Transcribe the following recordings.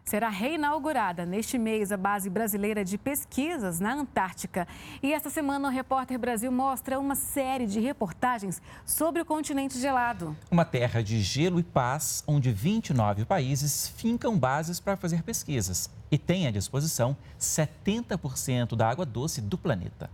Será reinaugurada neste mês a base brasileira de pesquisas na Antártica. E esta semana o Repórter Brasil mostra uma série de reportagens sobre o continente gelado. Uma terra de gelo e paz, onde 29 países fincam bases para fazer pesquisas e têm à disposição 70% da água doce do planeta.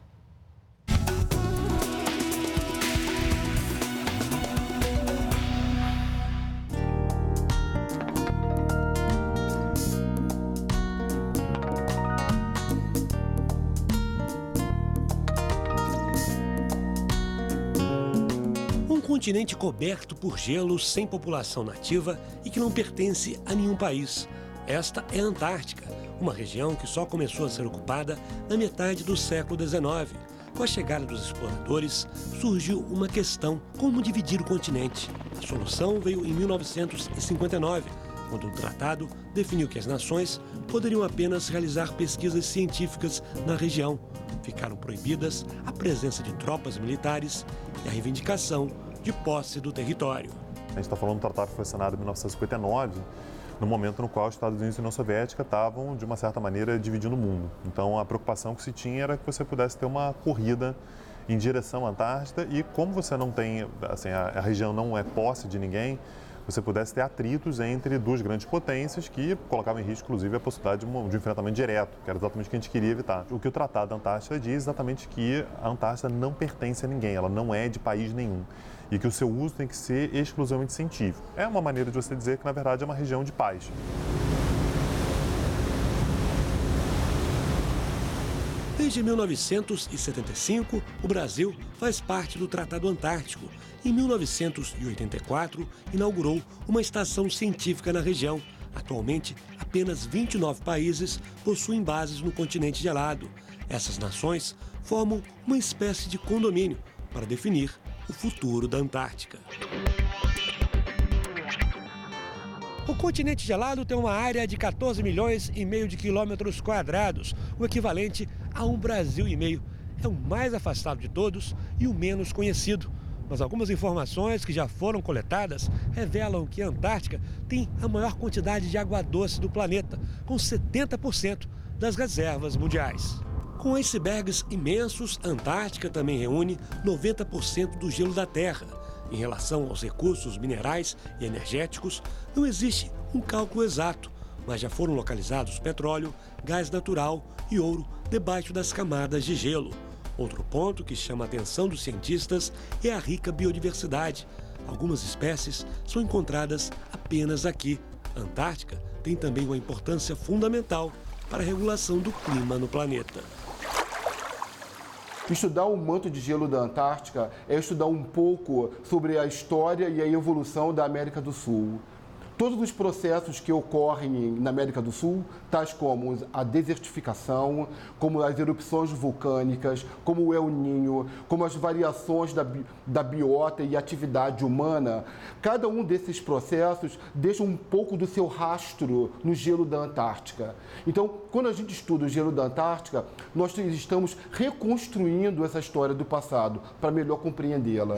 Um continente coberto por gelo, sem população nativa e que não pertence a nenhum país. Esta é a Antártica, uma região que só começou a ser ocupada na metade do século XIX. Com a chegada dos exploradores, surgiu uma questão: como dividir o continente? A solução veio em 1959, quando um tratado definiu que as nações poderiam apenas realizar pesquisas científicas na região. Ficaram proibidas a presença de tropas militares e a reivindicação de posse do território. A gente está falando do tratado que foi assinado em 1959, no momento no qual os Estados Unidos e a União Soviética estavam, de uma certa maneira, dividindo o mundo. Então, a preocupação que se tinha era que você pudesse ter uma corrida em direção à Antártida e, como você não tem, assim, a região não é posse de ninguém, você pudesse ter atritos entre duas grandes potências que colocavam em risco, inclusive, a possibilidade de um enfrentamento direto, que era exatamente o que a gente queria evitar. O que o Tratado da Antártida diz é exatamente que a Antártida não pertence a ninguém, ela não é de país nenhum e que o seu uso tem que ser exclusivamente científico. É uma maneira de você dizer que, na verdade, é uma região de paz. Desde 1975, o Brasil faz parte do Tratado Antártico. Em 1984, inaugurou uma estação científica na região. Atualmente, apenas 29 países possuem bases no continente gelado. Essas nações formam uma espécie de condomínio para definir o futuro da Antártica. O continente gelado tem uma área de 14 milhões e meio de quilômetros quadrados, o equivalente a um Brasil e meio. É o mais afastado de todos e o menos conhecido. Mas algumas informações que já foram coletadas revelam que a Antártica tem a maior quantidade de água doce do planeta, com 70% das reservas mundiais. Com icebergs imensos, a Antártica também reúne 90% do gelo da Terra. Em relação aos recursos minerais e energéticos, não existe um cálculo exato, mas já foram localizados petróleo, gás natural e ouro debaixo das camadas de gelo. Outro ponto que chama a atenção dos cientistas é a rica biodiversidade. Algumas espécies são encontradas apenas aqui. A Antártica tem também uma importância fundamental para a regulação do clima no planeta. Estudar o manto de gelo da Antártica é estudar um pouco sobre a história e a evolução da América do Sul. Todos os processos que ocorrem na América do Sul, tais como a desertificação, como as erupções vulcânicas, como o El Niño, como as variações da biota e atividade humana, cada um desses processos deixa um pouco do seu rastro no gelo da Antártica. Então, quando a gente estuda o gelo da Antártica, nós estamos reconstruindo essa história do passado para melhor compreendê-la.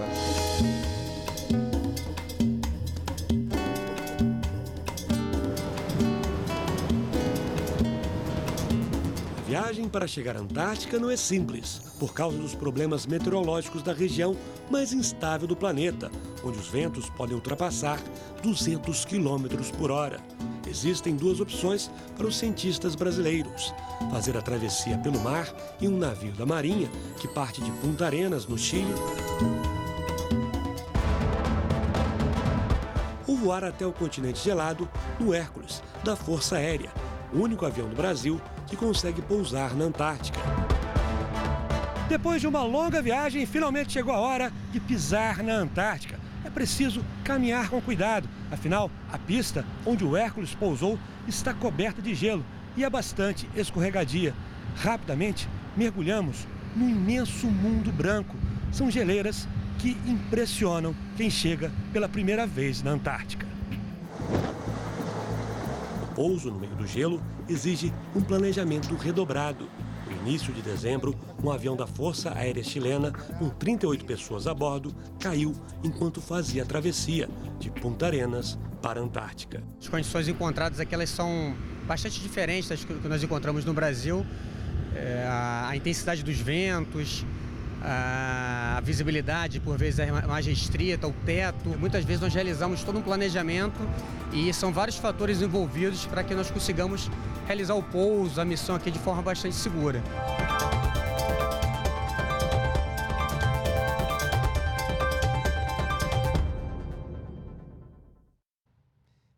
A viagem para chegar à Antártica não é simples, por causa dos problemas meteorológicos da região mais instável do planeta, onde os ventos podem ultrapassar 200 km por hora. Existem duas opções para os cientistas brasileiros: fazer a travessia pelo mar em um navio da Marinha, que parte de Punta Arenas, no Chile, ou voar até o continente gelado no Hércules, da Força Aérea, o único avião do Brasil que consegue pousar na Antártica. Depois de uma longa viagem, finalmente chegou a hora de pisar na Antártica. É preciso caminhar com cuidado, afinal, a pista onde o Hércules pousou está coberta de gelo e é bastante escorregadia. Rapidamente, mergulhamos num imenso mundo branco. São geleiras que impressionam quem chega pela primeira vez na Antártica. O pouso no meio do gelo exige um planejamento redobrado. No início de dezembro, um avião da Força Aérea Chilena, com 38 pessoas a bordo, caiu enquanto fazia a travessia de Punta Arenas para a Antártica. As condições encontradas aqui elas são bastante diferentes das que nós encontramos no Brasil. A intensidade dos ventos, a visibilidade por vezes é mais restrita, o teto. Muitas vezes nós realizamos todo um planejamento e são vários fatores envolvidos para que nós consigamos realizar o pouso, a missão aqui de forma bastante segura.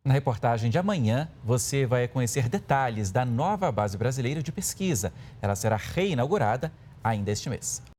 Na reportagem de amanhã, você vai conhecer detalhes da nova base brasileira de pesquisa. Ela será reinaugurada ainda este mês.